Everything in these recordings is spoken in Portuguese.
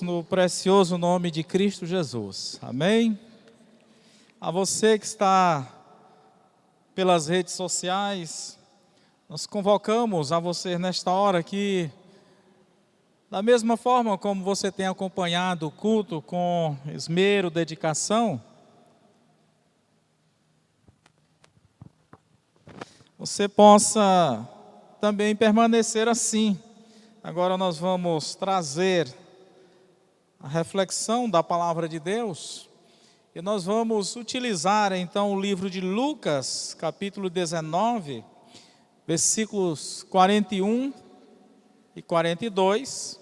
No precioso nome de Cristo Jesus, amém? A você que está pelas redes sociais, nós convocamos a você nesta hora que, da mesma forma como você tem acompanhado o culto com esmero, dedicação, você possa também permanecer assim. Agora nós vamos trazer a reflexão da palavra de Deus, e nós vamos utilizar então o livro de Lucas, capítulo 19, versículos 41 e 42,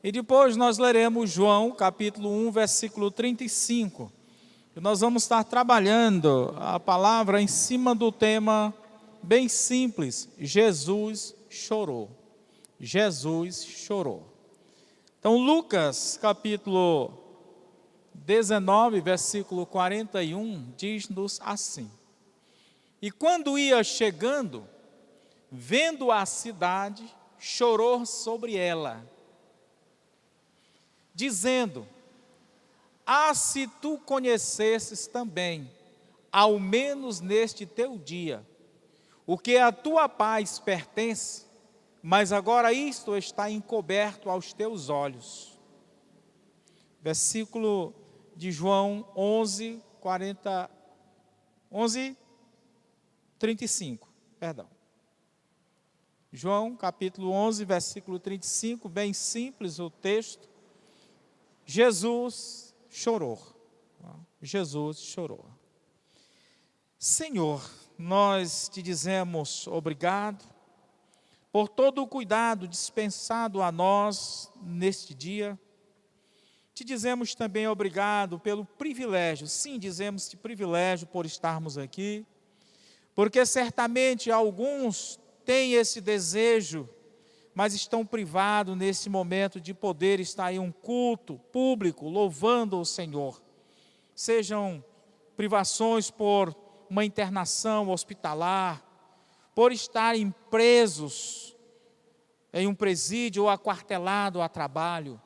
e depois nós leremos João, capítulo 1, versículo 35, e nós vamos estar trabalhando a palavra em cima do tema bem simples: Jesus chorou. Jesus chorou. Então, Lucas, capítulo 19, versículo 41, diz-nos assim: E quando ia chegando, vendo a cidade, chorou sobre ela, dizendo: Ah, se tu conhecesses também, ao menos neste teu dia, o que a tua paz pertence, mas agora isto está encoberto aos teus olhos. Versículo de João 11, 35, perdão. João capítulo 11, versículo 35, bem simples o texto. Jesus chorou. Jesus chorou. Senhor, nós te dizemos obrigado por todo o cuidado dispensado a nós neste dia. Te dizemos também obrigado pelo privilégio, sim, dizemos-te privilégio por estarmos aqui, porque certamente alguns têm esse desejo, mas estão privados nesse momento de poder estar em um culto público, louvando o Senhor. Sejam privações por uma internação hospitalar, por estarem presos em um presídio ou aquartelado a trabalho.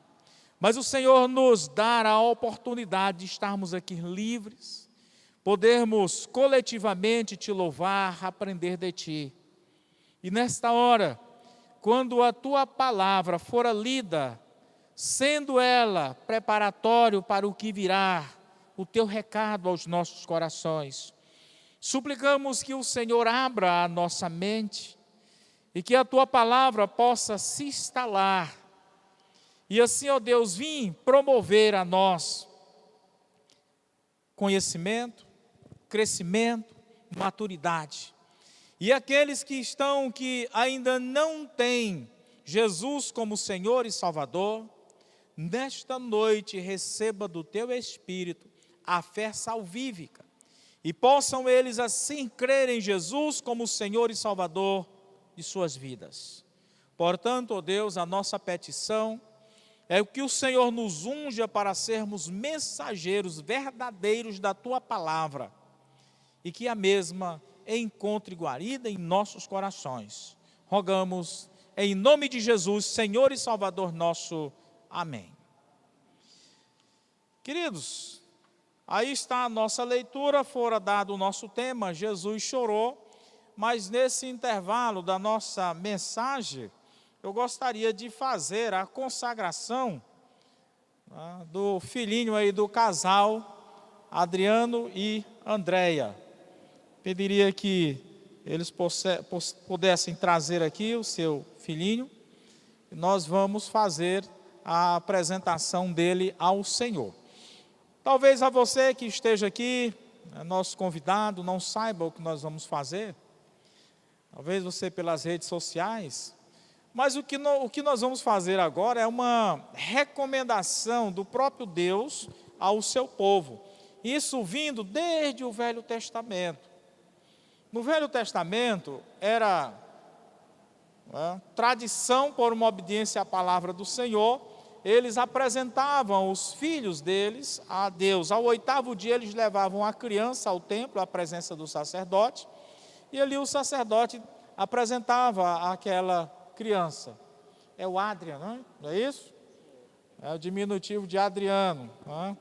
Mas o Senhor nos dá a oportunidade de estarmos aqui livres, podermos coletivamente te louvar, aprender de ti. E nesta hora, quando a tua palavra fora lida, sendo ela preparatório para o que virá, o teu recado aos nossos corações, suplicamos que o Senhor abra a nossa mente e que a tua palavra possa se instalar. E assim, ó Deus, vim promover a nós conhecimento, crescimento, maturidade. E aqueles que ainda não têm Jesus como Senhor e Salvador, nesta noite receba do teu Espírito a fé salvífica. E possam eles assim crer em Jesus como Senhor e Salvador de suas vidas. Portanto, ó Deus, a nossa petição é que o Senhor nos unja para sermos mensageiros verdadeiros da tua palavra e que a mesma encontre guarida em nossos corações. Rogamos em nome de Jesus, Senhor e Salvador nosso. Amém. Queridos, aí está a nossa leitura, fora dado o nosso tema, Jesus chorou, mas nesse intervalo da nossa mensagem, eu gostaria de fazer a consagração do filhinho aí do casal, Adriano e Andréia. Pediria que eles pudessem trazer aqui o seu filhinho, e nós vamos fazer a apresentação dele ao Senhor. Talvez a você que esteja aqui, nosso convidado, não saiba o que nós vamos fazer. Talvez você pelas redes sociais. Mas o que nós vamos fazer agora é uma recomendação do próprio Deus ao seu povo. Isso vindo desde o Velho Testamento. No Velho Testamento era tradição por uma obediência à palavra do Senhor. Eles apresentavam os filhos deles a Deus. Ao 8º dia eles levavam a criança ao templo, à presença do sacerdote. E ali o sacerdote apresentava aquela criança. É o Adrian, não é isso? É o diminutivo de Adriano. Né?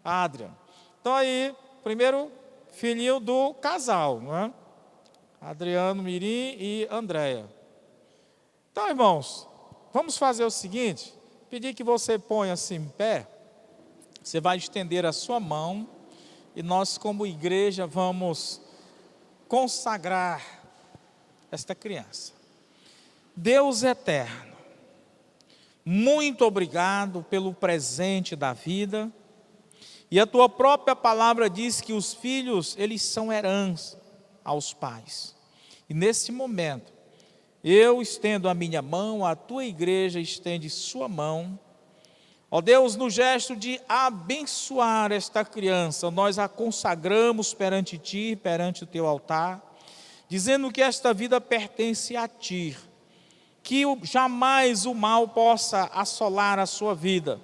Adrian. Então aí, primeiro filhinho do casal. Né? Adriano Mirim e Andréia. Então, irmãos, vamos fazer o seguinte. Pedir que você ponha-se em pé. Você vai estender a sua mão. E nós, como igreja, vamos consagrar esta criança. Deus eterno, muito obrigado pelo presente da vida. E a tua própria palavra diz que os filhos, eles são herança aos pais. E nesse momento, eu estendo a minha mão, a tua igreja estende sua mão. Ó Deus, no gesto de abençoar esta criança, nós a consagramos perante Ti, perante o Teu altar, dizendo que esta vida pertence a Ti, que jamais o mal possa assolar a sua vida,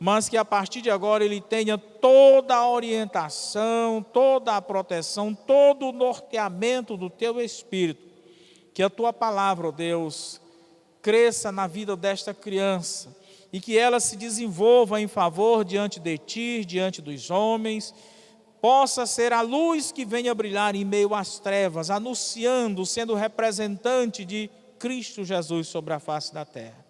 mas que a partir de agora ele tenha toda a orientação, toda a proteção, todo o norteamento do Teu Espírito, que a Tua palavra, ó Deus, cresça na vida desta criança, e que ela se desenvolva em favor diante de Ti, diante dos homens, possa ser a luz que venha brilhar em meio às trevas, anunciando, sendo representante de Cristo Jesus sobre a face da terra.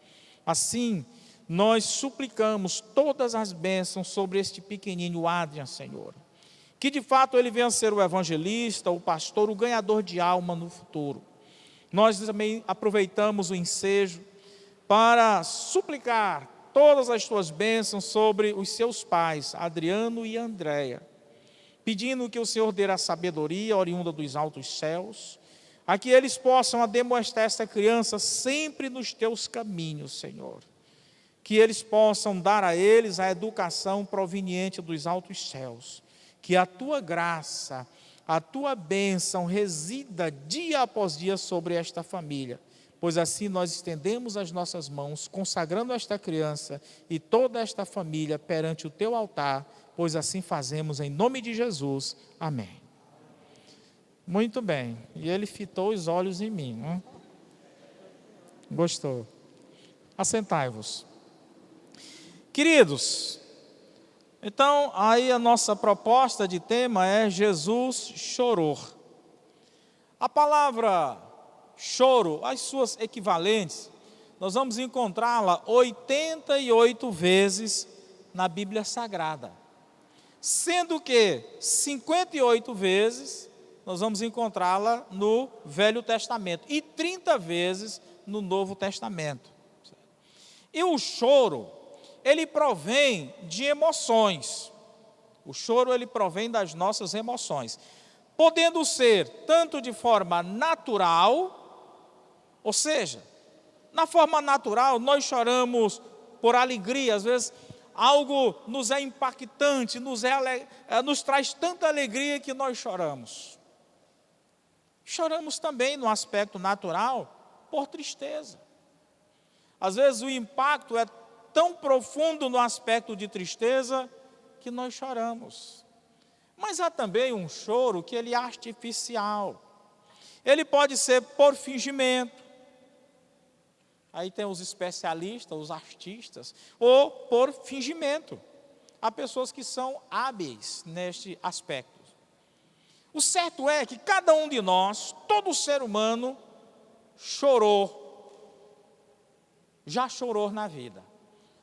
Assim, nós suplicamos todas as bênçãos sobre este pequenino Adrian, Senhor. Que de fato ele venha ser o evangelista, o pastor, o ganhador de alma no futuro. Nós também aproveitamos o ensejo para suplicar todas as tuas bênçãos sobre os seus pais, Adriano e Andréia, pedindo que o Senhor dê a sabedoria oriunda dos altos céus, a que eles possam demonstrar esta criança sempre nos teus caminhos, Senhor. Que eles possam dar a eles a educação proveniente dos altos céus. Que a tua graça, a tua bênção resida dia após dia sobre esta família. Pois assim nós estendemos as nossas mãos, consagrando esta criança e toda esta família perante o teu altar, pois assim fazemos em nome de Jesus. Amém. Muito bem. E ele fitou os olhos em mim, né? Gostou? Assentai-vos. Queridos, então aí a nossa proposta de tema é Jesus chorou. A palavra choro, as suas equivalentes, nós vamos encontrá-la 88 vezes na Bíblia Sagrada. Sendo que 58 vezes nós vamos encontrá-la no Velho Testamento e 30 vezes no Novo Testamento. E o choro, ele provém de emoções. O choro, ele provém das nossas emoções. Podendo ser tanto de forma natural, ou seja, na forma natural, nós choramos por alegria, às vezes algo nos é impactante, nos traz tanta alegria que nós choramos. Choramos também no aspecto natural por tristeza. Às vezes o impacto é tão profundo no aspecto de tristeza que nós choramos. Mas há também um choro que ele é artificial. Ele pode ser por fingimento. Aí tem os especialistas, os artistas, ou por fingimento. Há pessoas que são hábeis neste aspecto. O certo é que cada um de nós, todo ser humano, chorou. Já chorou na vida.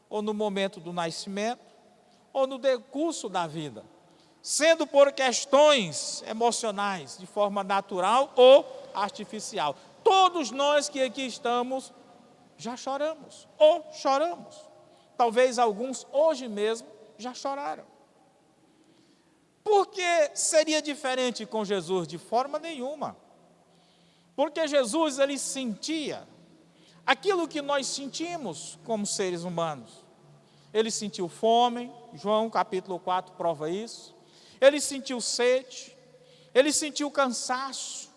Ou no momento do nascimento, ou no decurso da vida. Sendo por questões emocionais, de forma natural ou artificial. Todos nós que aqui estamos, já choramos, ou choramos. Talvez alguns hoje mesmo já choraram. Por que seria diferente com Jesus? De forma nenhuma. Porque Jesus, ele sentia aquilo que nós sentimos como seres humanos. Ele sentiu fome, João capítulo 4 prova isso. Ele sentiu sede, ele sentiu cansaço.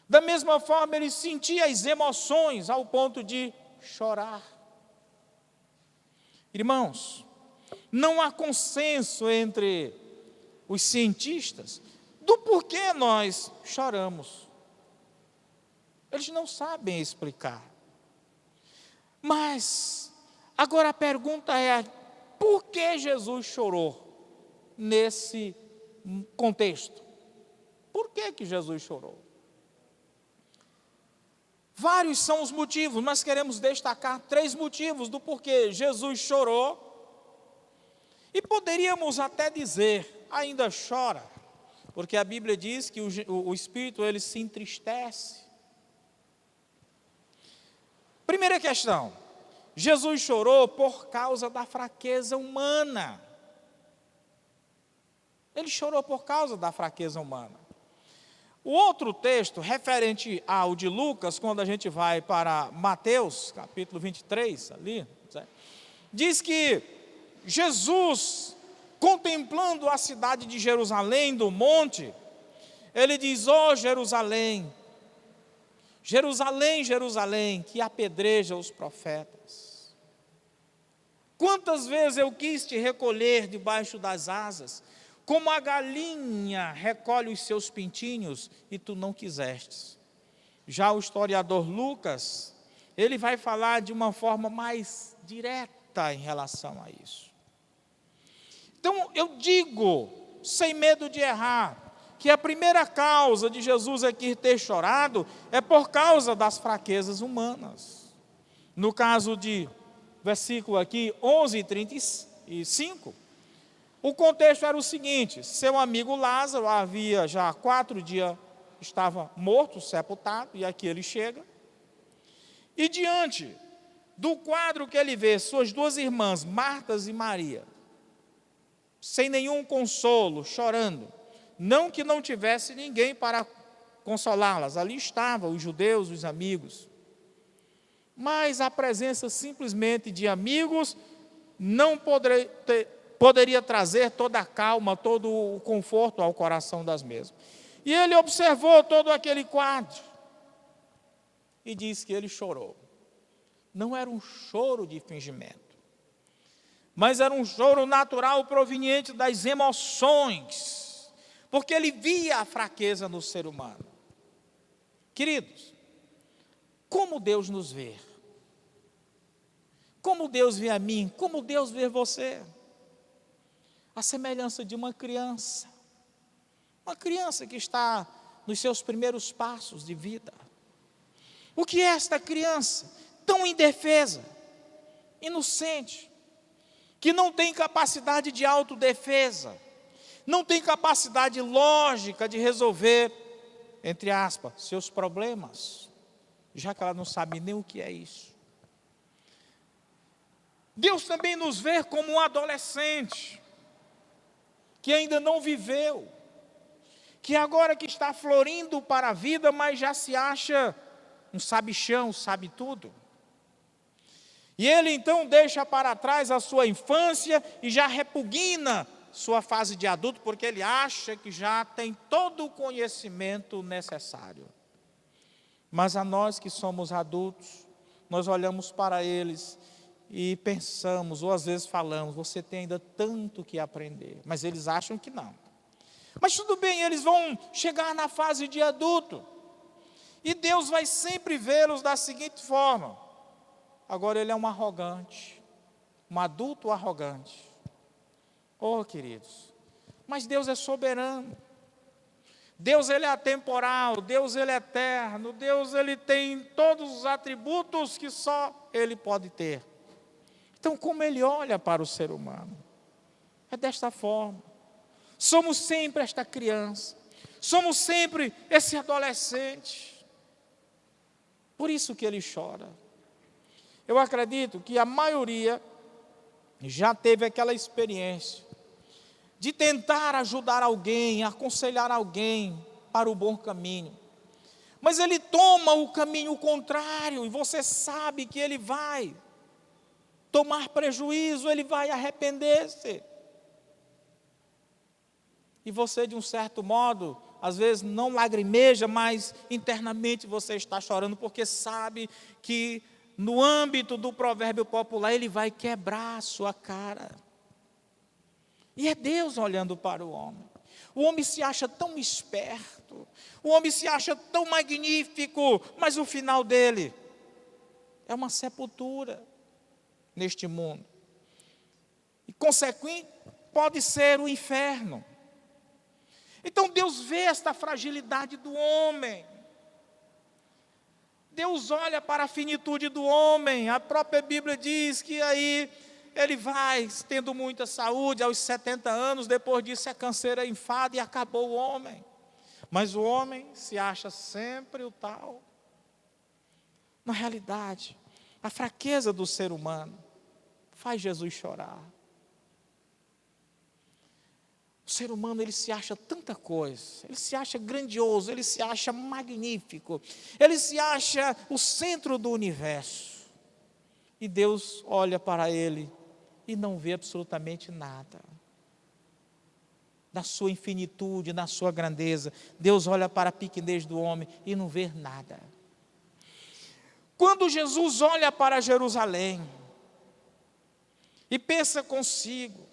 Da mesma forma, ele sentia as emoções ao ponto de chorar. Irmãos, não há consenso entre os cientistas do porquê nós choramos. Eles não sabem explicar. Mas Agora a pergunta é, por que Jesus chorou nesse contexto? Por que Jesus chorou? Vários são os motivos, nós queremos destacar 3 motivos do porquê Jesus chorou. E poderíamos até dizer, ainda chora, porque a Bíblia diz que o Espírito ele se entristece. Primeira questão, Jesus chorou por causa da fraqueza humana. Ele chorou por causa da fraqueza humana. O outro texto, referente ao de Lucas, quando a gente vai para Mateus, capítulo 23, ali, diz que Jesus, contemplando a cidade de Jerusalém, do monte, ele diz, ó Jerusalém, Jerusalém, Jerusalém, que apedreja os profetas. Quantas vezes eu quis te recolher debaixo das asas, como a galinha recolhe os seus pintinhos, e tu não quisestes. Já o historiador Lucas, ele vai falar de uma forma mais direta em relação a isso. Então, eu digo, sem medo de errar, que a primeira causa de Jesus aqui ter chorado é por causa das fraquezas humanas. No caso de versículo aqui, 11:35, o contexto era o seguinte, seu amigo Lázaro havia já 4 dias, estava morto, sepultado, e aqui ele chega, e diante do quadro que ele vê, suas 2 irmãs, Martas e Maria, sem nenhum consolo, chorando, não que não tivesse ninguém para consolá-las, ali estavam os judeus, os amigos, mas a presença simplesmente de amigos não poderia trazer toda a calma, todo o conforto ao coração das mesmas. E ele observou todo aquele quadro e disse que ele chorou. Não era um choro de fingimento, mas era um choro natural proveniente das emoções, porque ele via a fraqueza no ser humano. Queridos, como Deus nos vê? Como Deus vê a mim? Como Deus vê você? A semelhança de uma criança que está nos seus primeiros passos de vida. O que é esta criança tão indefesa, inocente, que não tem capacidade de autodefesa, não tem capacidade lógica de resolver, entre aspas, seus problemas, já que ela não sabe nem o que é isso. Deus também nos vê como um adolescente, que ainda não viveu, que agora que está florindo para a vida, mas já se acha um sabichão, sabe tudo. E ele então deixa para trás a sua infância e já repugna sua fase de adulto, porque ele acha que já tem todo o conhecimento necessário. Mas a nós que somos adultos, nós olhamos para eles e pensamos, ou às vezes falamos, você tem ainda tanto que aprender. Mas eles acham que não. Mas tudo bem, eles vão chegar na fase de adulto. E Deus vai sempre vê-los da seguinte forma. Agora ele é um arrogante, um adulto arrogante. Oh, queridos, mas Deus é soberano. Deus ele é atemporal, Deus ele é eterno, Deus ele tem todos os atributos que só ele pode ter. Então, como ele olha para o ser humano? É desta forma. Somos sempre esta criança, somos sempre esse adolescente. Por isso que ele chora. Eu acredito que a maioria já teve aquela experiência de tentar ajudar alguém, aconselhar alguém para o bom caminho. Mas ele toma o caminho contrário e você sabe que ele vai tomar prejuízo, ele vai arrepender-se. E você, de um certo modo, às vezes não lagrimeja, mas internamente você está chorando, porque sabe que no âmbito do provérbio popular, ele vai quebrar a sua cara. E é Deus olhando para o homem. O homem se acha tão esperto, o homem se acha tão magnífico, mas o final dele é uma sepultura. neste mundo. E consequente, pode ser o inferno. Então Deus vê esta fragilidade do homem. Deus olha para a finitude do homem. A própria Bíblia diz que aí ele vai tendo muita saúde aos 70 anos, depois disso é canseira, enfado e acabou o homem. Mas o homem se acha sempre o tal. Na realidade, a fraqueza do ser humano faz Jesus chorar. O ser humano, ele se acha tanta coisa, ele se acha grandioso, ele se acha magnífico, ele se acha o centro do universo. E Deus olha para ele e não vê absolutamente nada. Na sua infinitude, na sua grandeza, Deus olha para a pequenez do homem e não vê nada. Quando Jesus olha para Jerusalém e pensa consigo,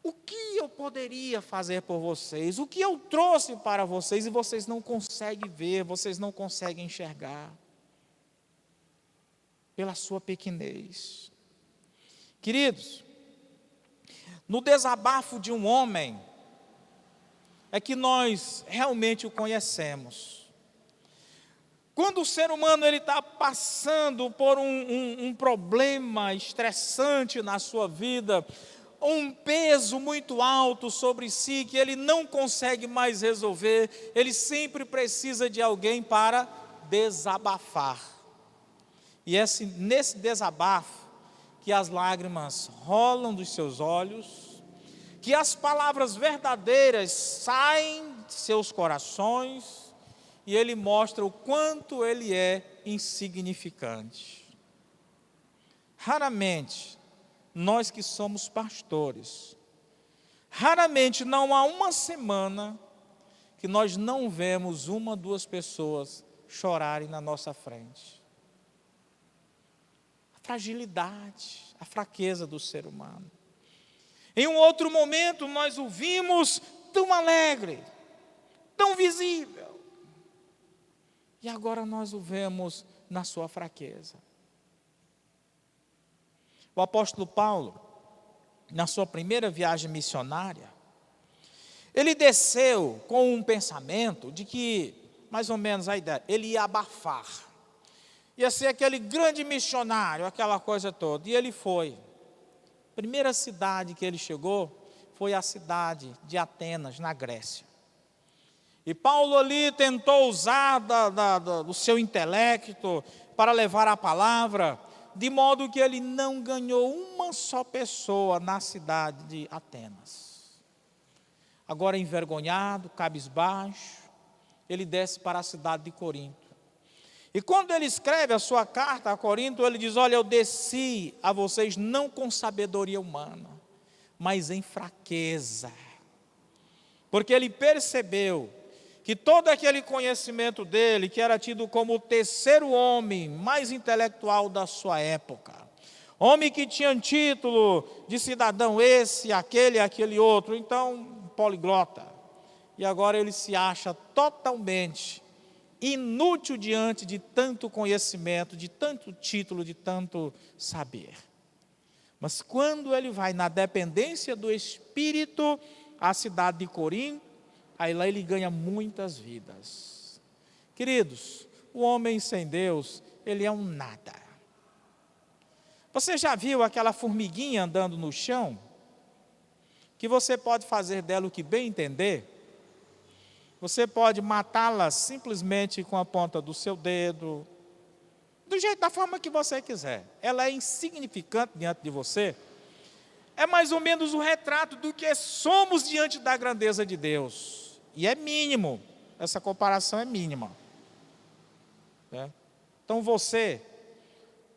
o que eu poderia fazer por vocês? O que eu trouxe para vocês e vocês não conseguem ver, vocês não conseguem enxergar? Pela sua pequenez. Queridos, no desabafo de um homem, é que nós realmente o conhecemos. Quando o ser humano está passando por um problema estressante na sua vida, um peso muito alto sobre si, que ele não consegue mais resolver, ele sempre precisa de alguém para desabafar. E é nesse desabafo que as lágrimas rolam dos seus olhos, que as palavras verdadeiras saem de seus corações, e ele mostra o quanto ele é insignificante. Raramente, nós que somos pastores, raramente, não há uma semana que nós não vemos uma ou duas pessoas chorarem na nossa frente. A fragilidade, a fraqueza do ser humano. Em um outro momento, nós o vimos tão alegre, tão visível. E agora nós o vemos na sua fraqueza. O apóstolo Paulo, na sua primeira viagem missionária, ele desceu com um pensamento de que, mais ou menos a ideia, ele ia abafar. Ia ser aquele grande missionário, aquela coisa toda. E ele foi. A primeira cidade que ele chegou foi a cidade de Atenas, na Grécia. E Paulo ali tentou usar do seu intelecto para levar a palavra, de modo que ele não ganhou uma só pessoa na cidade de Atenas. Agora envergonhado, cabisbaixo, ele desce para a cidade de Corinto. E quando ele escreve a sua carta a Corinto, ele diz: olha, eu desci a vocês não com sabedoria humana, mas em fraqueza. Porque ele percebeu que todo aquele conhecimento dele, que era tido como o terceiro homem mais intelectual da sua época, homem que tinha título de cidadão esse, aquele outro, então poliglota, e agora ele se acha totalmente inútil diante de tanto conhecimento, de tanto título, de tanto saber. Mas quando ele vai na dependência do Espírito à cidade de Corinto, aí lá ele ganha muitas vidas. Queridos, o homem sem Deus, ele é um nada. Você já viu aquela formiguinha andando no chão? Que você pode fazer dela o que bem entender? Você pode matá-la simplesmente com a ponta do seu dedo, da forma que você quiser. Ela é insignificante diante de você. É mais ou menos o retrato do que somos diante da grandeza de Deus. E é mínimo, essa comparação é mínima. Então você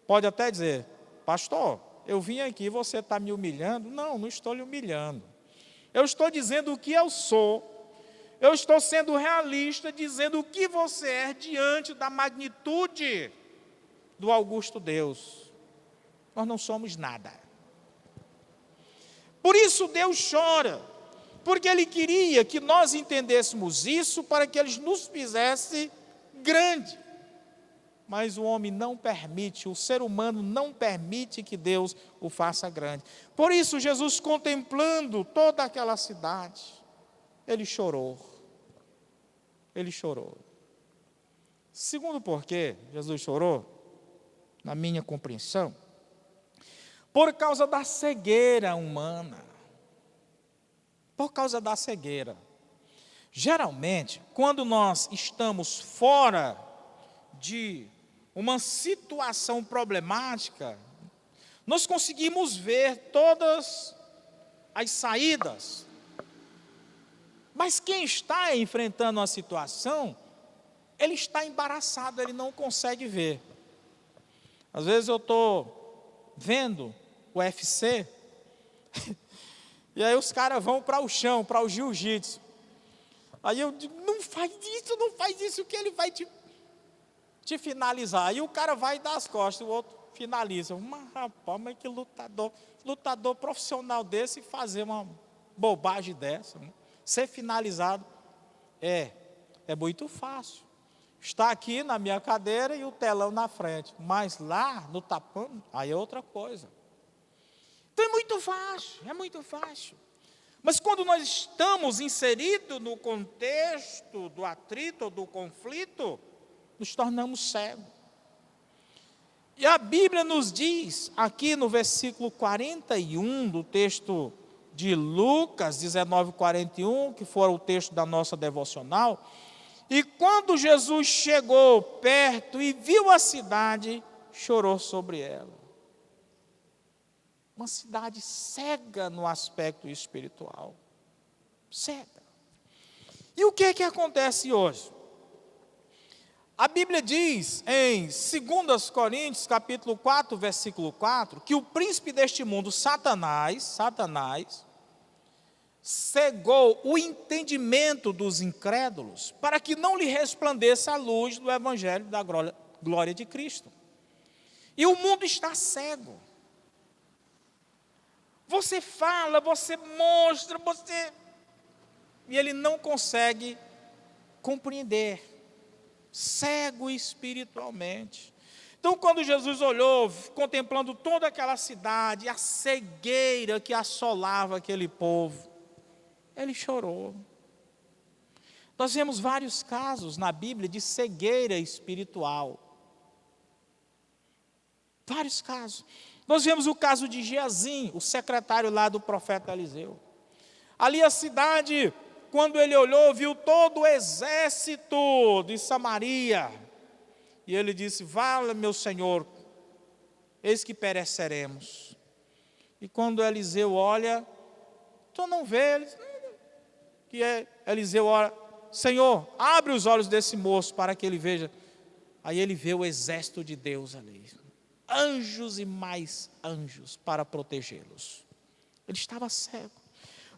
pode até dizer: pastor, eu vim aqui e você está me humilhando. Não, não estou lhe humilhando. Eu estou dizendo o que eu sou. Eu estou sendo realista, dizendo o que você é diante da magnitude do augusto Deus. Nós não somos nada. Por isso Deus chora, porque Ele queria que nós entendêssemos isso para que Ele nos fizesse grande. mas o homem não permite, o ser humano não permite que Deus o faça grande. Por isso, Jesus, contemplando toda aquela cidade, ele chorou. Ele chorou. Segundo porquê Jesus chorou, na minha compreensão, por causa da cegueira humana. Por causa da cegueira. Geralmente, quando nós estamos fora de uma situação problemática, nós conseguimos ver todas as saídas. Mas quem está enfrentando a situação, ele está embaraçado, ele não consegue ver. Às vezes eu estou vendo o UFC, e aí os caras vão para o chão, para o jiu-jitsu. Aí eu digo, não faz isso, que ele vai te finalizar. Aí o cara vai dar as costas, o outro finaliza. Mas rapaz, mas que lutador profissional desse fazer uma bobagem dessa, né? Ser finalizado é muito fácil. Está aqui na minha cadeira e o telão na frente, mas lá no tapão, aí é outra coisa. Então é muito fácil. Mas quando nós estamos inseridos no contexto do atrito, do conflito, nos tornamos cegos. E a Bíblia nos diz, aqui no versículo 41 do texto de Lucas 19:41, que foi o texto da nossa devocional, e quando Jesus chegou perto e viu a cidade, chorou sobre ela. Uma cidade cega no aspecto espiritual. Cega. E o que é que acontece hoje? A Bíblia diz em 2 Coríntios, capítulo 4, versículo 4, que o príncipe deste mundo, Satanás, cegou o entendimento dos incrédulos para que não lhe resplandeça a luz do evangelho da glória de Cristo. E o mundo está cego. Você fala, você mostra, e ele não consegue compreender. Cego espiritualmente. Então, quando Jesus olhou, contemplando toda aquela cidade, a cegueira que assolava aquele povo, ele chorou. Nós vemos vários casos na Bíblia de cegueira espiritual. Vários casos. Nós vemos o caso de Geazim, o secretário lá do profeta Eliseu. Ali a cidade, quando ele olhou, viu todo o exército de Samaria. E ele disse, vala meu Senhor, eis que pereceremos. E quando Eliseu olha, tu não vê, Eliseu olha, Senhor, abre os olhos desse moço para que ele veja. Aí ele vê o exército de Deus ali. Anjos e mais anjos para protegê-los. Ele estava cego.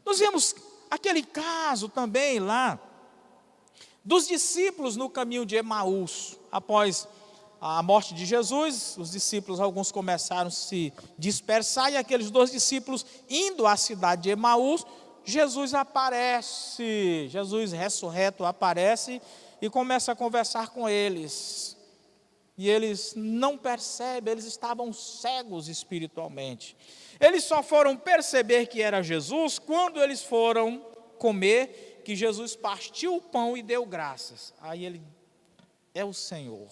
Nós vemos aquele caso também lá, dos discípulos no caminho de Emaús. Após a morte de Jesus, os discípulos, alguns começaram a se dispersar, e aqueles 2 discípulos indo à cidade de Emaús, Jesus aparece, Jesus ressurreto aparece e começa a conversar com eles. E eles não percebem, eles estavam cegos espiritualmente. Eles só foram perceber que era Jesus quando eles foram comer, que Jesus partiu o pão e deu graças. Aí ele é o Senhor.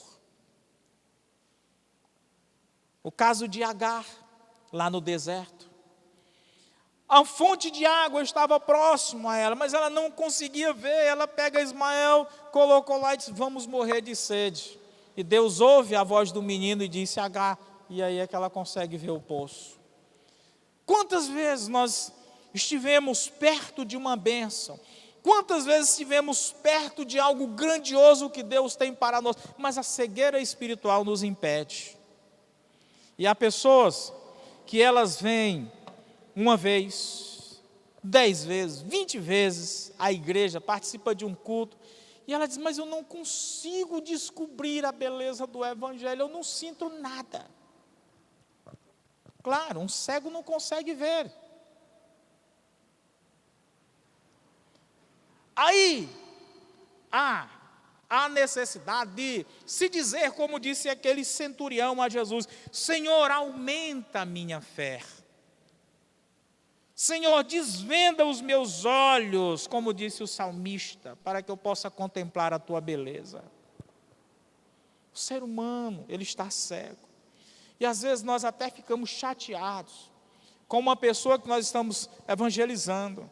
O caso de Agar, lá no deserto. A fonte de água estava próximo a ela, mas ela não conseguia ver. Ela pega Ismael, colocou lá e disse, vamos morrer de sede. E Deus ouve a voz do menino e disse, Agar, e aí é que ela consegue ver o poço. Quantas vezes nós estivemos perto de uma bênção? Quantas vezes estivemos perto de algo grandioso que Deus tem para nós? Mas a cegueira espiritual nos impede. E há pessoas que elas vêm uma vez, 10 vezes, 20 vezes à igreja, participa de um culto, e ela diz, mas eu não consigo descobrir a beleza do evangelho, eu não sinto nada. Claro, um cego não consegue ver. Aí, há há necessidade de se dizer, como disse aquele centurião a Jesus: Senhor, aumenta a minha fé. Senhor, desvenda os meus olhos, como disse o salmista, para que eu possa contemplar a tua beleza. O ser humano, ele está cego. E às vezes nós até ficamos chateados com uma pessoa que nós estamos evangelizando,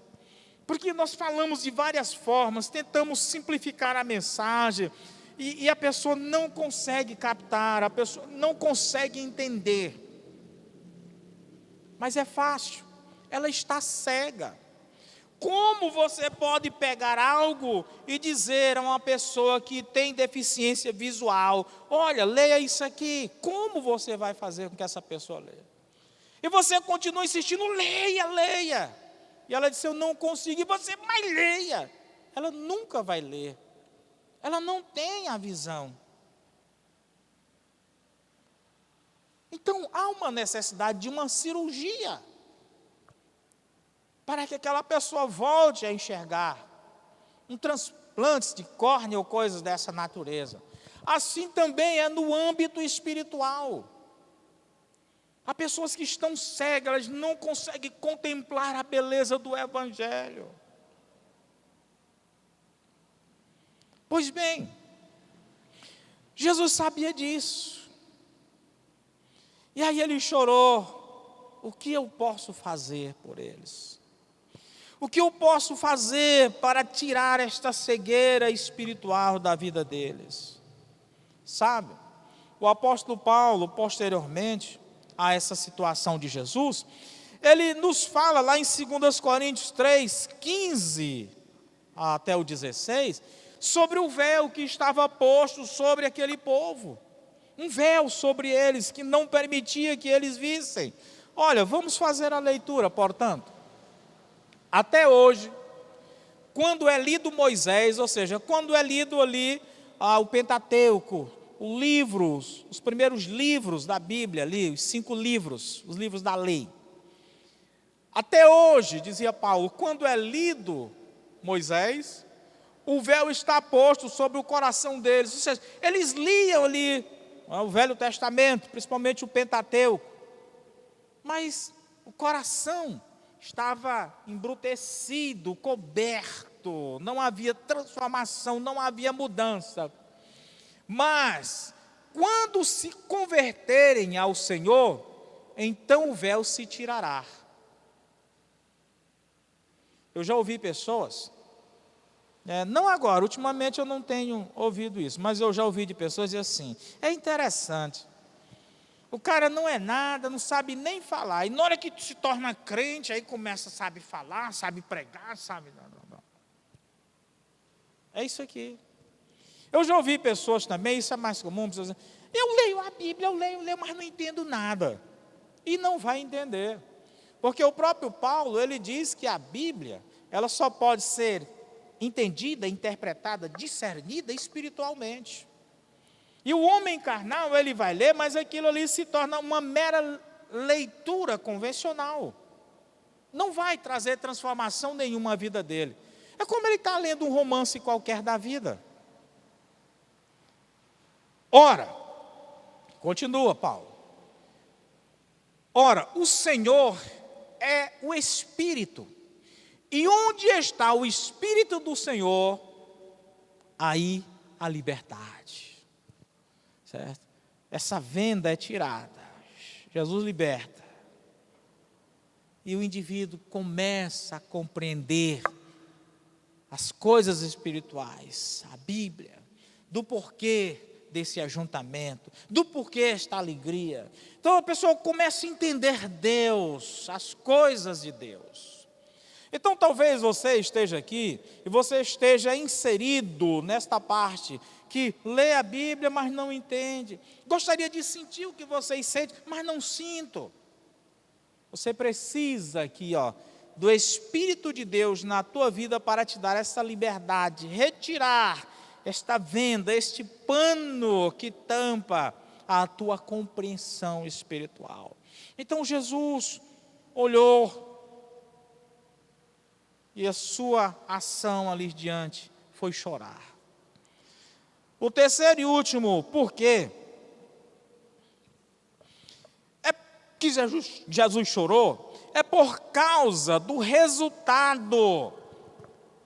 porque nós falamos de várias formas, tentamos simplificar a mensagem, e a pessoa não consegue captar, a pessoa não consegue entender. Mas é fácil, ela está cega. Como você pode pegar algo e dizer a uma pessoa que tem deficiência visual: olha, leia isso aqui? Como você vai fazer com que essa pessoa leia? E você continua insistindo: leia, leia. E ela disse: eu não consigo. E você: mas leia. Ela nunca vai ler. Ela não tem a visão. Então há uma necessidade de uma cirurgia para que aquela pessoa volte a enxergar, um transplante de córnea ou coisas dessa natureza. Assim também é no âmbito espiritual. Há pessoas que estão cegas, elas não conseguem contemplar a beleza do Evangelho. Pois bem, Jesus sabia disso. E aí ele chorou: o que eu posso fazer por eles? O que eu posso fazer para tirar esta cegueira espiritual da vida deles? Sabe, o apóstolo Paulo, posteriormente a essa situação de Jesus, ele nos fala lá em 2 Coríntios 3, 15 até o 16, sobre o véu que estava posto sobre aquele povo. Um véu sobre eles que não permitia que eles vissem. Olha, vamos fazer a leitura, portanto. Até hoje, quando é lido Moisés, ou seja, quando é lido ali o Pentateuco, os primeiros livros da Bíblia, ali, os 5 livros, os livros da lei. Até hoje, dizia Paulo, quando é lido Moisés, o véu está posto sobre o coração deles. Ou seja, eles liam ali o Velho Testamento, principalmente o Pentateuco, mas o coração estava embrutecido, coberto, não havia transformação, não havia mudança. Mas, quando se converterem ao Senhor, então o véu se tirará. Eu já ouvi pessoas, não agora, ultimamente eu não tenho ouvido isso, mas eu já ouvi de pessoas dizer assim: é interessante, o cara não é nada, não sabe nem falar, e na hora que se torna crente, aí começa, sabe falar, sabe pregar, sabe... Não. É isso aqui. Eu já ouvi pessoas também, isso é mais comum, pessoas dizendo: eu leio a Bíblia, eu leio, mas não entendo nada. E não vai entender. Porque o próprio Paulo, ele diz que a Bíblia, ela só pode ser entendida, interpretada, discernida espiritualmente. E o homem carnal, ele vai ler, mas aquilo ali se torna uma mera leitura convencional. Não vai trazer transformação nenhuma à vida dele. É como ele está lendo um romance qualquer da vida. Ora, continua Paulo. Ora, o Senhor é o Espírito. E onde está o Espírito do Senhor, aí a liberdade. Certo? Essa venda é tirada. Jesus liberta. E o indivíduo começa a compreender as coisas espirituais, a Bíblia, do porquê desse ajuntamento, do porquê esta alegria. Então a pessoa começa a entender Deus, as coisas de Deus. Então talvez você esteja aqui e você esteja inserido nesta parte que lê a Bíblia, mas não entende. Gostaria de sentir o que vocês sentem, mas não sinto. Você precisa aqui, do Espírito de Deus na tua vida para te dar essa liberdade, retirar esta venda, este pano que tampa a tua compreensão espiritual. Então Jesus olhou e a sua ação ali diante foi chorar. O terceiro e último porquê é que Jesus chorou, é por causa do resultado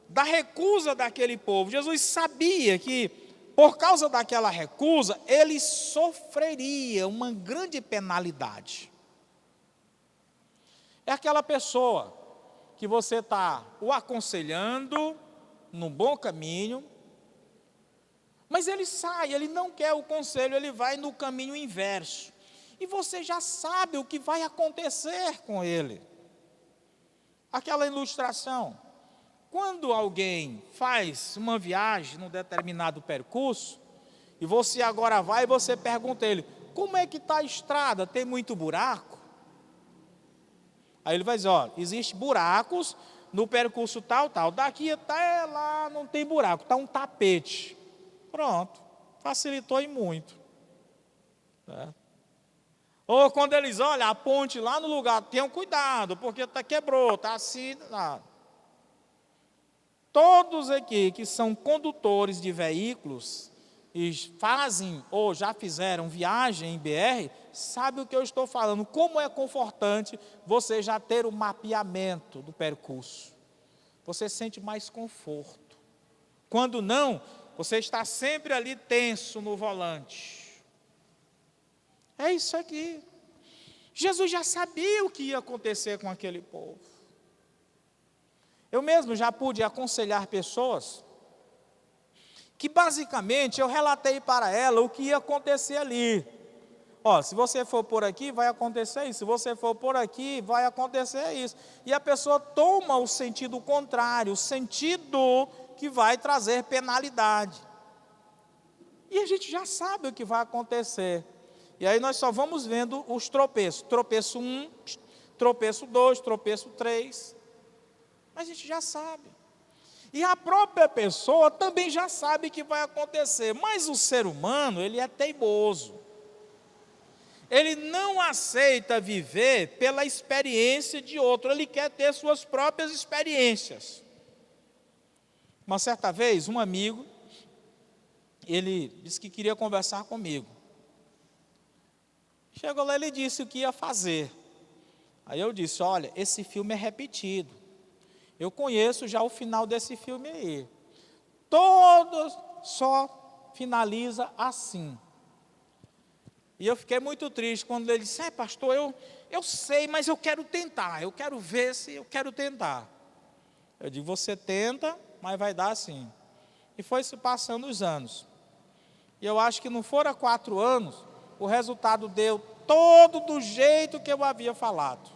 da recusa daquele povo. Jesus sabia que, por causa daquela recusa, ele sofreria uma grande penalidade. É aquela pessoa que você está o aconselhando no bom caminho, mas ele sai, ele não quer o conselho, ele vai no caminho inverso. E você já sabe o que vai acontecer com ele. Aquela ilustração. Quando alguém faz uma viagem num determinado percurso, e você agora vai e você pergunta a ele, como é que está a estrada? Tem muito buraco? Aí ele vai dizer, olha, existem buracos no percurso tal, tal. Daqui até lá não tem buraco, está um tapete. Pronto, facilitou e muito. Ou quando eles olham a ponte lá no lugar, tenham cuidado, porque quebrou, está assim. Lá. Todos aqui que são condutores de veículos e fazem ou já fizeram viagem em BR, sabem o que eu estou falando. Como é confortante você já ter o mapeamento do percurso. Você sente mais conforto. Quando não, você está sempre ali tenso no volante. É isso aqui. Jesus já sabia o que ia acontecer com aquele povo. Eu mesmo já pude aconselhar pessoas que basicamente eu relatei para ela o que ia acontecer ali. Ó, se você for por aqui, vai acontecer isso. Se você for por aqui, vai acontecer isso. E a pessoa toma o sentido contrário, o sentido que vai trazer penalidade. E a gente já sabe o que vai acontecer. E aí nós só vamos vendo os tropeços. Tropeço 1, tropeço 2, tropeço 3. Mas a gente já sabe. E a própria pessoa também já sabe que vai acontecer. Mas o ser humano, ele é teimoso. Ele não aceita viver pela experiência de outro. Ele quer ter suas próprias experiências. Uma certa vez, um amigo, ele disse que queria conversar comigo. Chegou lá, ele disse o que ia fazer. Aí eu disse, olha, esse filme é repetido. Eu conheço já o final desse filme aí. Todos só finaliza assim. E eu fiquei muito triste quando ele disse, pastor, eu sei, mas eu quero tentar. Eu quero ver se eu quero tentar. Eu digo, você tenta, mas vai dar assim. E foi se passando os anos. E eu acho que não foram 4 anos, o resultado deu todo do jeito que eu havia falado.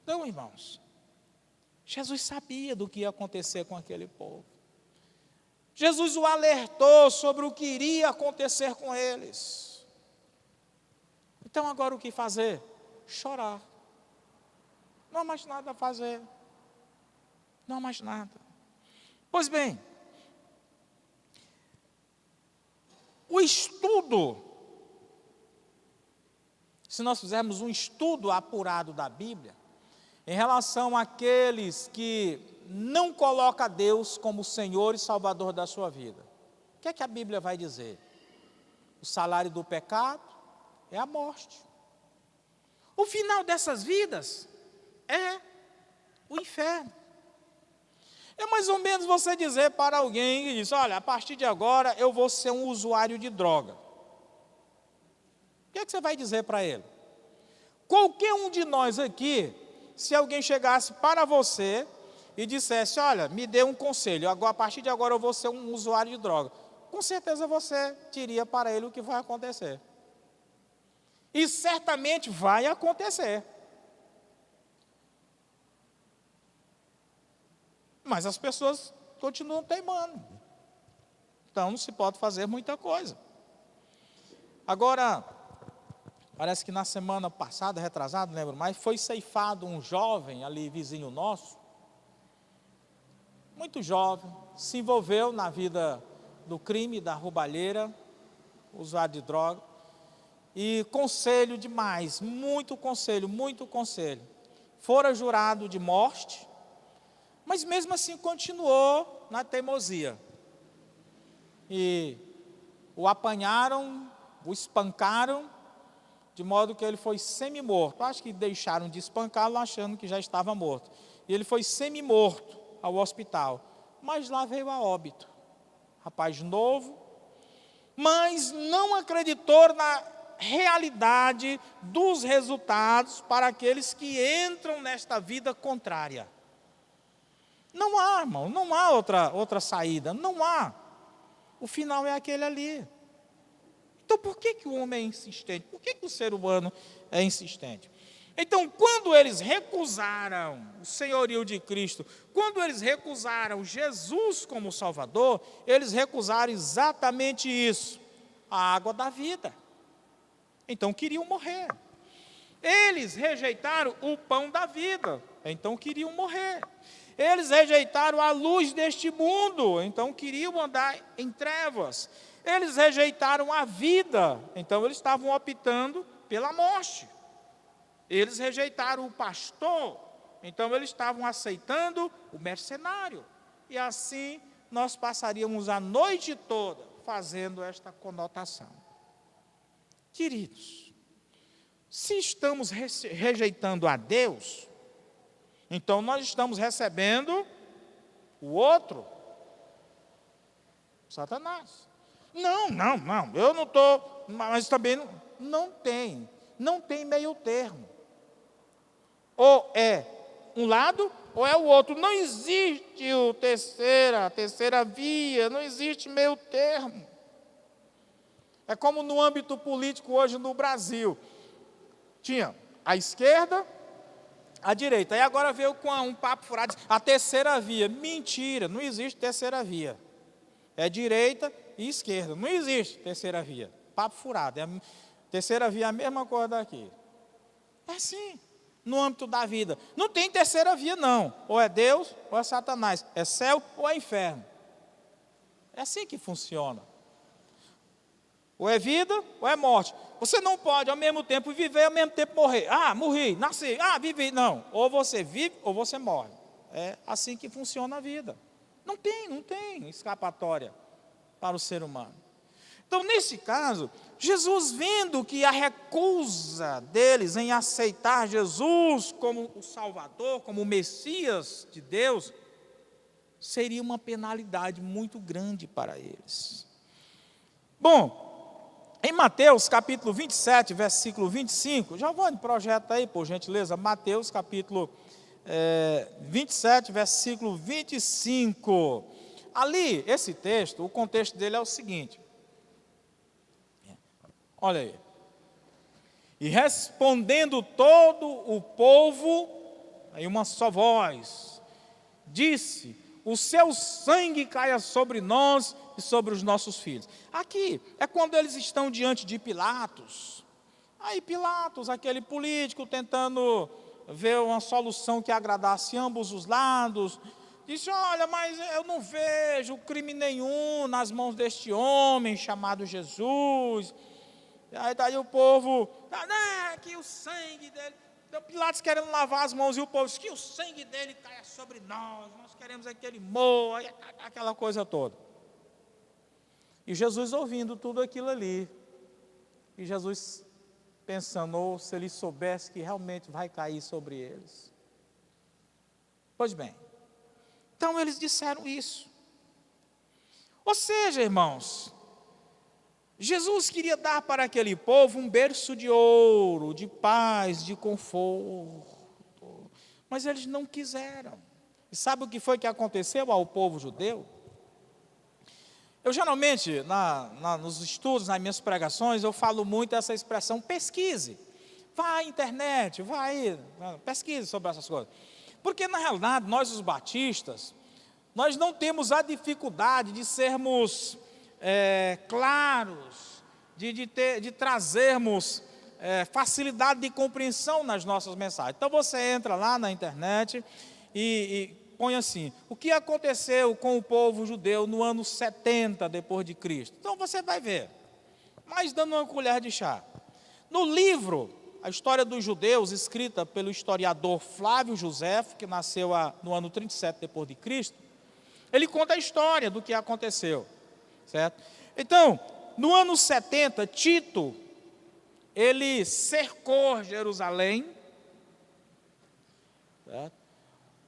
Então, irmãos, Jesus sabia do que ia acontecer com aquele povo. Jesus o alertou sobre o que iria acontecer com eles. Então, agora o que fazer? Chorar. Não há mais nada a fazer. Não há mais nada. Pois bem, o estudo, se nós fizermos um estudo apurado da Bíblia, em relação àqueles que não colocam Deus como Senhor e Salvador da sua vida, o que é que a Bíblia vai dizer? O salário do pecado é a morte. O final dessas vidas é o inferno. É mais ou menos você dizer para alguém que diz, olha, a partir de agora eu vou ser um usuário de droga. O que é que você vai dizer para ele? Qualquer um de nós aqui, se alguém chegasse para você e dissesse, olha, me dê um conselho, agora, a partir de agora eu vou ser um usuário de droga, com certeza você diria para ele o que vai acontecer. E certamente vai acontecer. Mas as pessoas continuam teimando. Então não se pode fazer muita coisa. Agora, parece que na semana passada, retrasada, não lembro mais, foi ceifado um jovem ali, vizinho nosso, muito jovem, se envolveu na vida do crime, da roubalheira, usuário de droga, e conselho demais, muito conselho, fora jurado de morte, Mas mesmo assim continuou na teimosia. E o apanharam, o espancaram, de modo que ele foi semi-morto. Acho que deixaram de espancá-lo achando que já estava morto. E ele foi semi-morto ao hospital. Mas lá veio a óbito. Rapaz novo, mas não acreditou na realidade dos resultados para aqueles que entram nesta vida contrária. Não há, irmão, não há outra saída, não há. O final é aquele ali. Então, por que o homem é insistente? Por que o ser humano é insistente? Então, quando eles recusaram o senhorio de Cristo, quando eles recusaram Jesus como Salvador, eles recusaram exatamente isso, a água da vida. Então, queriam morrer. Eles rejeitaram o pão da vida, então queriam morrer. Eles rejeitaram a luz deste mundo, então queriam andar em trevas. Eles rejeitaram a vida, então eles estavam optando pela morte. Eles rejeitaram o pastor, então eles estavam aceitando o mercenário. E assim nós passaríamos a noite toda fazendo esta conotação. Queridos, se estamos rejeitando a Deus, então nós estamos recebendo o outro, Satanás. Não, eu não estou, mas também não tem meio termo. Ou é um lado, ou é o outro. Não existe a terceira via, não existe meio termo. É como no âmbito político hoje no Brasil. Tinha a esquerda, a direita. E agora veio com um papo furado, a terceira via. Mentira, não existe terceira via. É direita e esquerda. Não existe terceira via. Papo furado. Terceira via é a mesma coisa daqui. É assim, no âmbito da vida. Não tem terceira via, não. Ou é Deus, ou é Satanás. É céu ou é inferno. É assim que funciona. Ou é vida, ou é morte. Você não pode, ao mesmo tempo, viver e ao mesmo tempo morrer. Ah, morri, nasci, vivi. Não, ou você vive, ou você morre. É assim que funciona a vida. Não tem escapatória para o ser humano. Então, nesse caso, Jesus, vendo que a recusa deles em aceitar Jesus como o Salvador, como o Messias de Deus, seria uma penalidade muito grande para eles. Bom, em Mateus capítulo 27, versículo 25, já vou de projeto aí, por gentileza, Mateus capítulo 27, versículo 25. Ali, esse texto, o contexto dele é o seguinte. Olha aí. E respondendo todo o povo, em uma só voz, disse: o seu sangue caia sobre nós e sobre os nossos filhos. Aqui é quando eles estão diante de Pilatos. Aí Pilatos, aquele político, tentando ver uma solução que agradasse ambos os lados, disse: olha, mas eu não vejo crime nenhum nas mãos deste homem chamado Jesus. Aí daí o povo, que o sangue dele. Então Pilatos querendo lavar as mãos e o povo disse: que o sangue dele caia sobre nós queremos que ele morra, aquela coisa toda. E Jesus ouvindo tudo aquilo ali, e Jesus pensando, se ele soubesse que realmente vai cair sobre eles. Pois bem, então eles disseram isso. Ou seja, irmãos, Jesus queria dar para aquele povo um berço de ouro, de paz, de conforto, mas eles não quiseram. E sabe o que foi que aconteceu ao povo judeu? Eu geralmente, nos estudos, nas minhas pregações, eu falo muito essa expressão: pesquise. Vá à internet, pesquise sobre essas coisas. Porque na realidade, nós os batistas, nós não temos a dificuldade de sermos claros, de trazermos facilidade de compreensão nas nossas mensagens. Então você entra lá na internet e põe assim: o que aconteceu com o povo judeu no ano 70 depois de Cristo? Então você vai ver, mas dando uma colher de chá. No livro a história dos judeus, escrita pelo historiador Flávio Joséfo, que nasceu no ano 37 depois de Cristo, ele conta a história do que aconteceu, certo? Então, no ano 70, Tito, ele cercou Jerusalém, certo?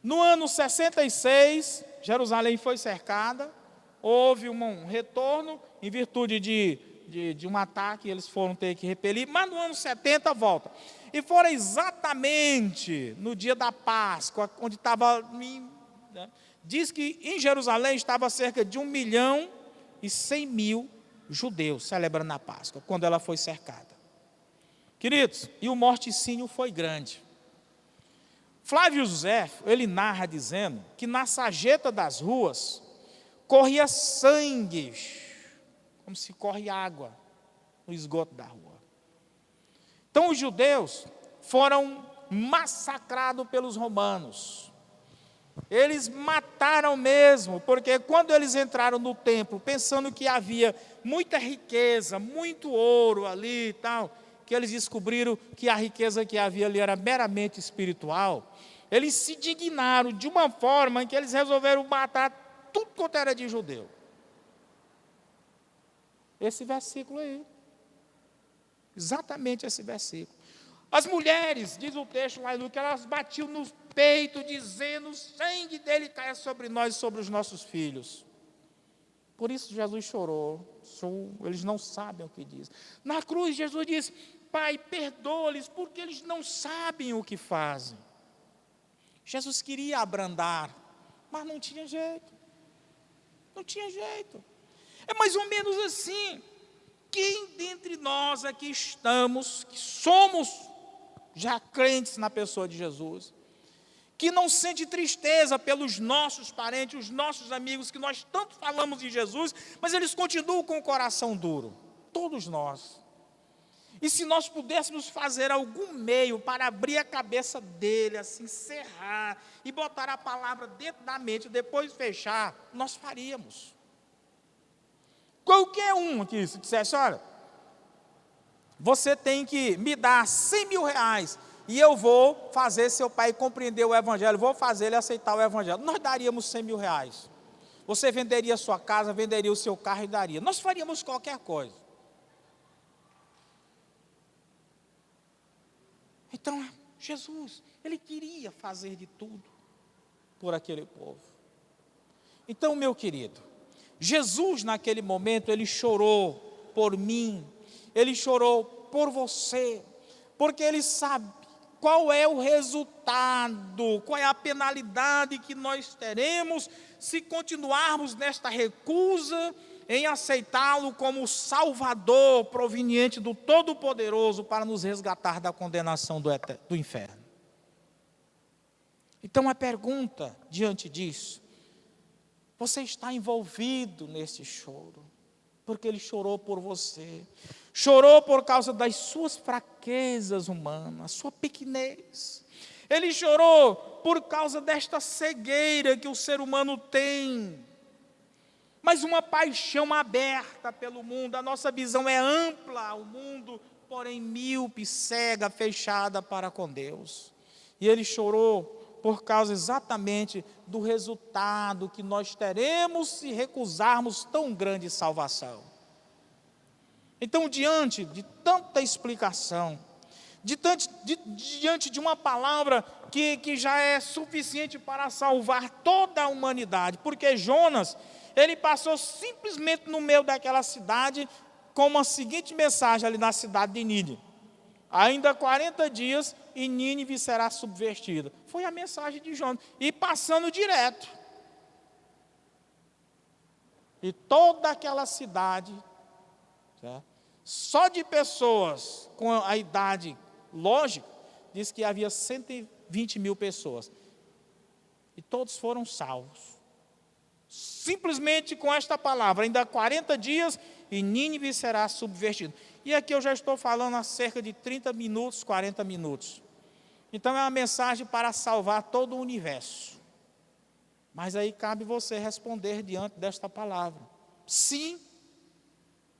No ano 66, Jerusalém foi cercada, houve um retorno em virtude de um ataque, eles foram ter que repelir, mas no ano 70 volta. E foram exatamente no dia da Páscoa, onde estava, né, diz que em Jerusalém estava cerca de 1.100.000 judeus celebrando a Páscoa, quando ela foi cercada. Queridos, e o morticínio foi grande. Flávio José, ele narra dizendo que na sarjeta das ruas corria sangue, como se corre água no esgoto da rua. Então os judeus foram massacrados pelos romanos. Eles mataram mesmo, porque quando eles entraram no templo, pensando que havia muita riqueza, muito ouro ali e tal, que eles descobriram que a riqueza que havia ali era meramente espiritual, eles se dignaram de uma forma em que eles resolveram matar tudo quanto era de judeu. Esse versículo aí. Exatamente esse versículo. As mulheres, diz o texto lá em Lucas, elas batiam no peito, dizendo: o sangue dele caia sobre nós e sobre os nossos filhos. Por isso Jesus chorou. Eles não sabem o que diz. Na cruz, Jesus disse: Pai, perdoa-lhes, porque eles não sabem o que fazem. Jesus queria abrandar, mas não tinha jeito. Não tinha jeito. É mais ou menos assim. Quem dentre nós aqui estamos, que somos já crentes na pessoa de Jesus, que não sente tristeza pelos nossos parentes, os nossos amigos, que nós tanto falamos de Jesus, mas eles continuam com o coração duro? Todos nós. E se nós pudéssemos fazer algum meio para abrir a cabeça dele, assim, cerrar e botar a palavra dentro da mente, depois fechar, nós faríamos. Qualquer um aqui, se dissesse: olha, você tem que me dar 100.000 reais e eu vou fazer seu pai compreender o evangelho, vou fazer ele aceitar o evangelho. Nós daríamos 100.000 reais. Você venderia a sua casa, venderia o seu carro e daria. Nós faríamos qualquer coisa. Então, Jesus, ele queria fazer de tudo por aquele povo. Então, meu querido, Jesus naquele momento, ele chorou por mim, ele chorou por você, porque ele sabe qual é o resultado, qual é a penalidade que nós teremos se continuarmos nesta recusa em aceitá-lo como Salvador proveniente do Todo-Poderoso para nos resgatar da condenação do inferno. Então a pergunta diante disso: você está envolvido nesse choro? Porque ele chorou por você, chorou por causa das suas fraquezas humanas, a sua pequenez. Ele chorou por causa desta cegueira que o ser humano tem, mas uma paixão aberta pelo mundo. A nossa visão é ampla, o mundo, porém míope, cega, fechada para com Deus. E ele chorou por causa exatamente do resultado que nós teremos se recusarmos tão grande salvação. Então, diante de tanta explicação, diante de uma palavra que já é suficiente para salvar toda a humanidade, porque Jonas, ele passou simplesmente no meio daquela cidade com uma seguinte mensagem ali na cidade de Nínive: ainda 40 dias e Nínive será subvertida. Foi a mensagem de Jonas, e passando direto. E toda aquela cidade, certo? Só de pessoas com a idade lógica, diz que havia 120.000 pessoas. E todos foram salvos. Simplesmente com esta palavra: ainda 40 dias e Nínive será subvertido. E aqui eu já estou falando há cerca de 30 minutos, 40 minutos. Então é uma mensagem para salvar todo o universo. Mas aí cabe você responder diante desta palavra: sim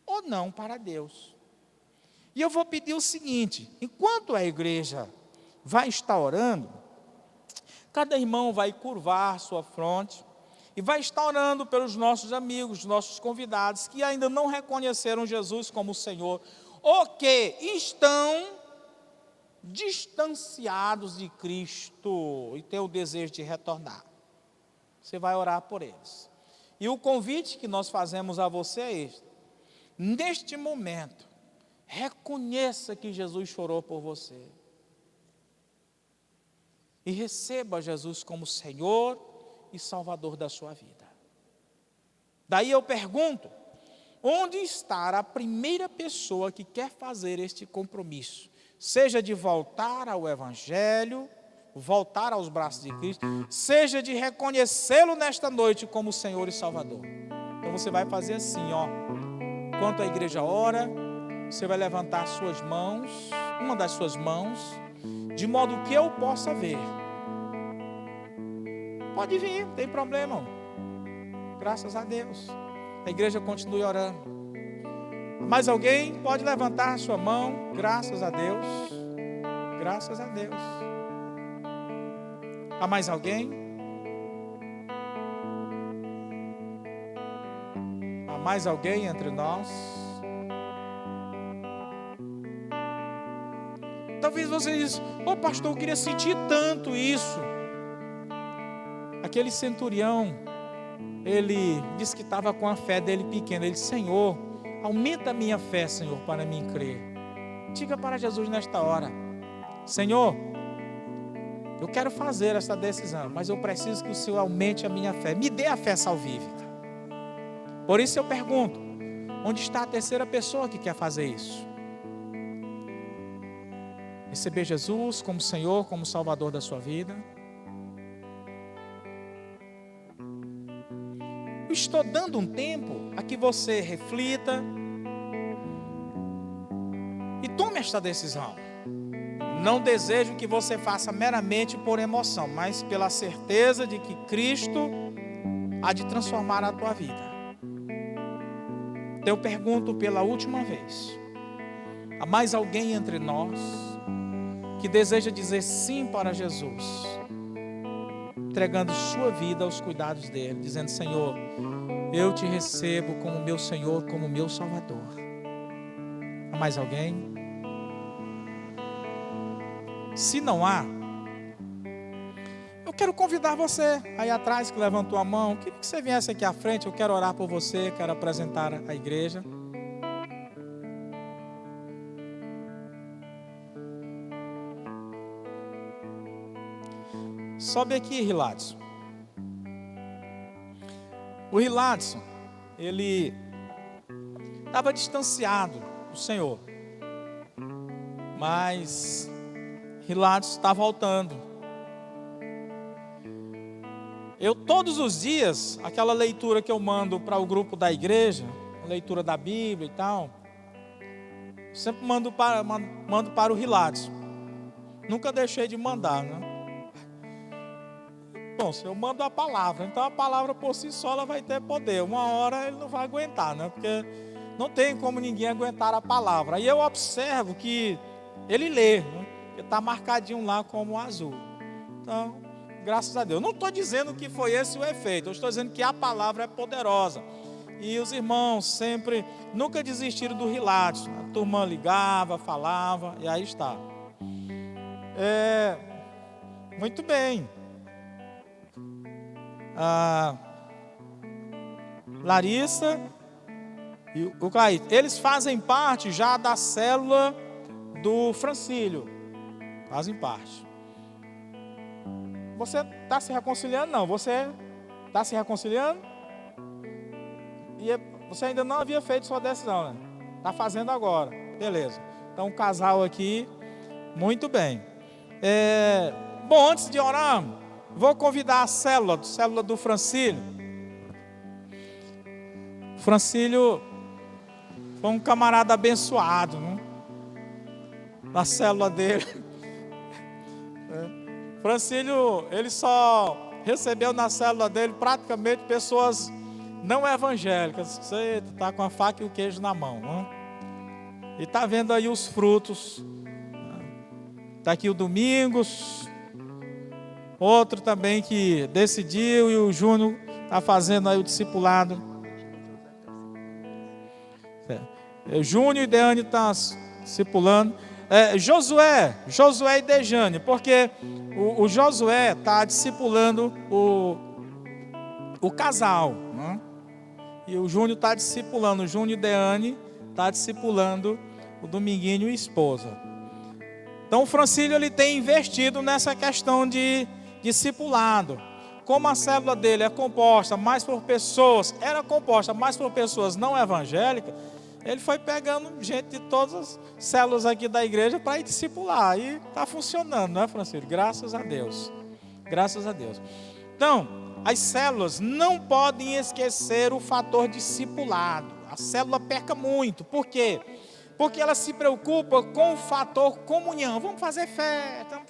ou não para Deus. E eu vou pedir o seguinte: enquanto a igreja vai estar orando, cada irmão vai curvar sua fronte e vai estar orando pelos nossos amigos, nossos convidados que ainda não reconheceram Jesus como Senhor, ou que estão distanciados de Cristo e têm o desejo de retornar. Você vai orar por eles. E o convite que nós fazemos a você é este: neste momento, reconheça que Jesus chorou por você e receba Jesus como Senhor e Salvador da sua vida. Daí eu pergunto: onde está a primeira pessoa que quer fazer este compromisso? Seja de voltar ao Evangelho, voltar aos braços de Cristo, seja de reconhecê-lo nesta noite como Senhor e Salvador. Então você vai fazer assim, enquanto a igreja ora, você vai levantar suas mãos, uma das suas mãos, de modo que eu possa ver. Pode vir, não tem problema. Graças a Deus. A igreja continue orando. Mais alguém pode levantar a sua mão? Graças a Deus. Graças a Deus. Há mais alguém? Há mais alguém entre nós? Talvez você diz: pastor, eu queria sentir tanto isso. Aquele centurião, ele disse que estava com a fé dele pequena. Ele disse: Senhor, aumenta a minha fé, Senhor, para mim crer. Diga para Jesus nesta hora: Senhor, eu quero fazer essa decisão, mas eu preciso que o Senhor aumente a minha fé. Me dê a fé salvífica. Por isso eu pergunto: onde está a terceira pessoa que quer fazer isso? Receber Jesus como Senhor, como Salvador da sua vida. Eu estou dando um tempo a que você reflita e tome esta decisão. Não desejo que você faça meramente por emoção, mas pela certeza de que Cristo há de transformar a tua vida. Então eu pergunto pela última vez: há mais alguém entre nós que deseja dizer sim para Jesus, entregando sua vida aos cuidados dele, dizendo: Senhor, eu te recebo como meu Senhor, como meu Salvador? Há mais alguém? Se não há, eu quero convidar você aí atrás que levantou a mão, queria que você viesse aqui à frente. Eu quero orar por você, quero apresentar a igreja. Sobe aqui, Riladson. O Riladson, ele estava distanciado do Senhor, mas Riladson está voltando. Eu todos os dias, aquela leitura que eu mando para o grupo da igreja, a leitura da Bíblia e tal, sempre mando para o Riladson. Nunca deixei de mandar, né? Bom, se eu mando a palavra, então a palavra por si só ela vai ter poder. Uma hora ele não vai aguentar, né? Porque não tem como ninguém aguentar a palavra. Aí eu observo que ele lê, né? Porque está marcadinho lá como azul. Então, graças a Deus. Não estou dizendo que foi esse o efeito. Eu estou dizendo que a palavra é poderosa. E os irmãos sempre, nunca desistiram do relato. A turma ligava, falava, e aí está. Muito bem. A Larissa e o Clair, eles fazem parte já da célula do Francílio. Fazem parte. Você está se reconciliando? Não. Você está se reconciliando? E você ainda não havia feito sua decisão, né? Está fazendo agora. Beleza. Então, um casal aqui. Muito bem. Bom, antes de orar, vou convidar a célula do Francílio. Francílio foi um camarada abençoado, né? Na célula dele. Francílio, ele só recebeu na célula dele praticamente pessoas não evangélicas. Você está com a faca e o queijo na mão, né? E está vendo aí os frutos. Está aqui o Domingos, outro também que decidiu, e o Júnior está fazendo aí o discipulado. O Júnior e Deane estão discipulando. Josué e Dejane, porque o Josué está discipulando o casal, né? E o Júnior está discipulando, o Júnior e Deane está discipulando o Dominguinho e a esposa. Então o Francílio ele tem investido nessa questão de discipulado. Como a célula dele é composta mais por pessoas, era composta mais por pessoas não evangélicas, ele foi pegando gente de todas as células aqui da igreja para ir discipular. E está funcionando, não é, Francílio? Graças a Deus. Graças a Deus. Então, as células não podem esquecer o fator discipulado. A célula peca muito. Por quê? Porque ela se preocupa com o fator comunhão. Vamos fazer festa.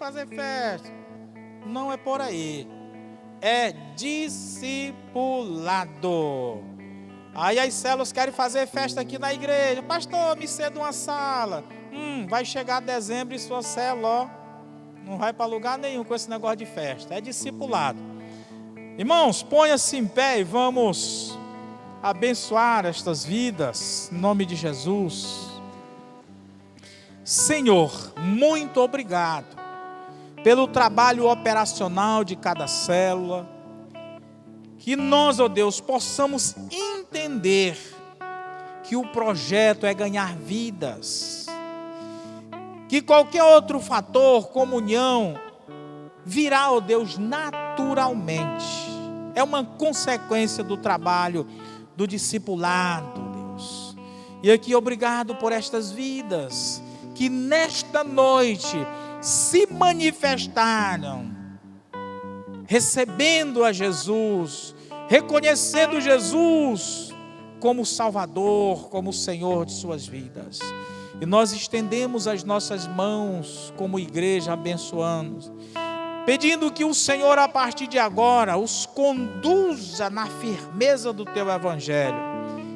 Não é por aí. É discipulado. Aí as células querem fazer festa aqui na igreja. Pastor, me ceda uma sala. Vai chegar dezembro e sua célula não vai para lugar nenhum com esse negócio de festa. É discipulado. Irmãos, ponha-se em pé e vamos abençoar estas vidas, em nome de Jesus. Senhor, muito obrigado pelo trabalho operacional de cada célula. Que nós, ó Deus, possamos entender que o projeto é ganhar vidas. Que qualquer outro fator, comunhão, virá, ó Deus, naturalmente. É uma consequência do trabalho do discipulado, Deus. E aqui, obrigado por estas vidas que nesta noite se manifestaram, recebendo a Jesus, reconhecendo Jesus como Salvador, como Senhor de suas vidas. E nós estendemos as nossas mãos como igreja, abençoando, pedindo que o Senhor, a partir de agora, os conduza na firmeza do teu evangelho.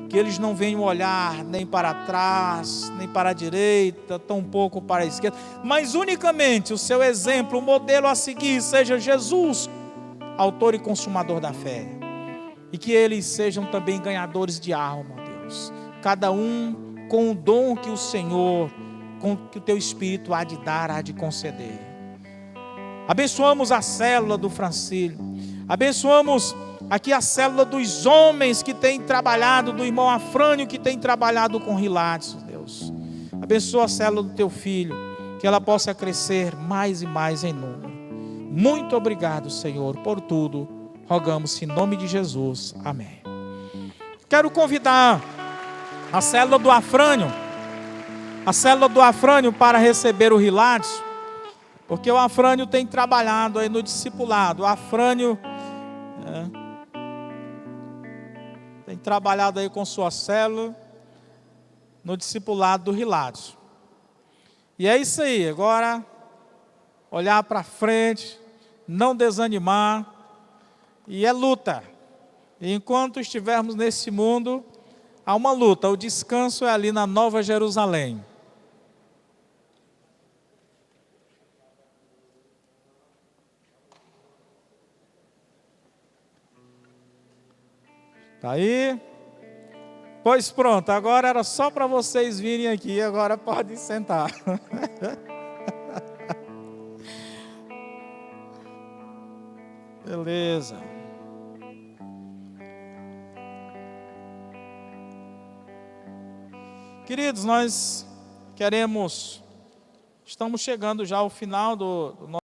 Que eles não venham olhar nem para trás, nem para a direita, tampouco para a esquerda, mas unicamente o seu exemplo, o modelo a seguir, seja Jesus, autor e consumador da fé. E que eles sejam também ganhadores de alma, Deus. Cada um com o dom que o Senhor, com que o teu Espírito há de dar, há de conceder. Abençoamos a célula do Francílio. Abençoamos aqui a célula dos homens que tem trabalhado, do irmão Afrânio que tem trabalhado com Hilácio, Deus. Abençoa a célula do teu filho, que ela possa crescer mais e mais em número. Muito obrigado, Senhor, por tudo. Rogamos em nome de Jesus. Amém. Quero convidar a célula do Afrânio, para receber o Hilácio, porque o Afrânio tem trabalhado aí no discipulado. O Afrânio tem trabalhado aí com sua célula no discipulado do Hilácio. E é isso aí, agora olhar para frente, não desanimar, e é luta. E enquanto estivermos nesse mundo, há uma luta. O descanso é ali na Nova Jerusalém. Está aí? Pois pronto, agora era só para vocês virem aqui, agora podem sentar. Beleza. Queridos, nós estamos chegando já ao final do nosso